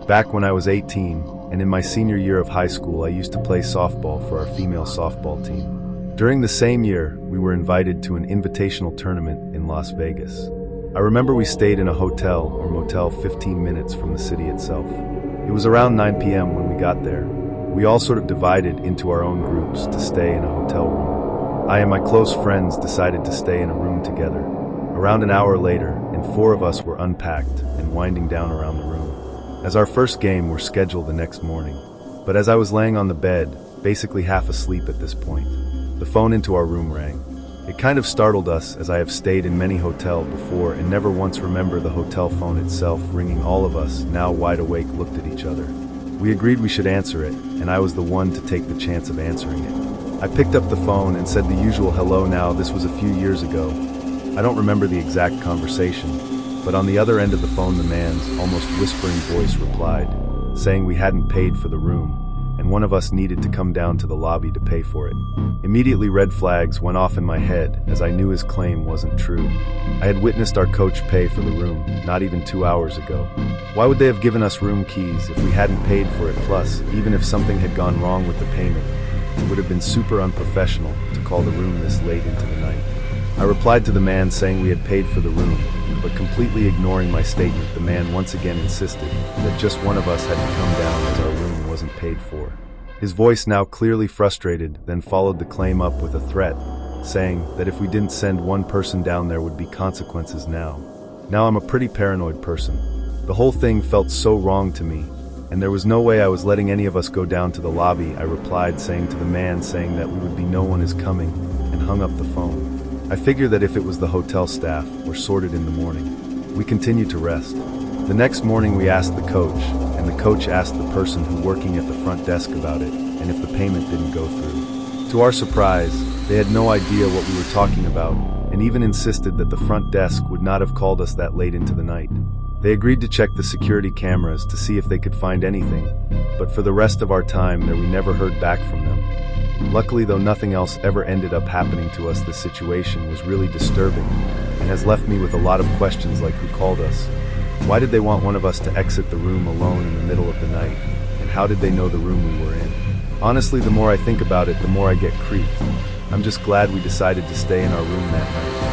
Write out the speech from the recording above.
Back when I was 18, and in my senior year of high school, I used to play softball for our female softball team. During the same year, we were invited to an invitational tournament in Las Vegas. I remember we stayed in a hotel or motel 15 minutes from the city itself. It was around 9 p.m. when we got there. We all sort of divided into our own groups to stay in a hotel room. I and my close friends decided to stay in a room together. Around an hour later, and 4 of us were unpacked and winding down around the room, as our first game were scheduled the next morning. But as I was laying on the bed, basically half asleep at this point, the phone into our room rang. It kind of startled us, as I have stayed in many hotels before and never once remember the hotel phone itself ringing. All of us, now wide awake, looked at each other. We agreed we should answer it, and I was the one to take the chance of answering it. I picked up the phone and said the usual hello. Now, this was a few years ago. I don't remember the exact conversation, but on the other end of the phone, the man's almost whispering voice replied, saying we hadn't paid for the room, and one of us needed to come down to the lobby to pay for it. Immediately, red flags went off in my head, as I knew his claim wasn't true. I had witnessed our coach pay for the room not even 2 hours ago. Why would they have given us room keys if we hadn't paid for it? Plus, even if something had gone wrong with the payment, it would have been super unprofessional to call the room this late into the night. I replied to the man saying we had paid for the room, but completely ignoring my statement, the man once again insisted that just one of us had to come down as our room wasn't paid for. His voice, now clearly frustrated, then followed the claim up with a threat, saying that if we didn't send one person down, there would be consequences. Now I'm a pretty paranoid person. The whole thing felt so wrong to me, and there was no way I was letting any of us go down to the lobby. I replied saying to the man saying that we would be no one is coming, and hung up the phone. I figured that if it was the hotel staff, were sorted in the morning. We continued to rest. The next morning we asked the coach, and the coach asked the person who working at the front desk about it, and if the payment didn't go through. To our surprise, they had no idea what we were talking about, and even insisted that the front desk would not have called us that late into the night. They agreed to check the security cameras to see if they could find anything, but for the rest of our time there we never heard back from them. Luckily, though, nothing else ever ended up happening to us. This situation was really disturbing and has left me with a lot of questions, like who called us? Why did they want one of us to exit the room alone in the middle of the night? And how did they know the room we were in? Honestly, the more I think about it, the more I get creeped. I'm just glad we decided to stay in our room that night.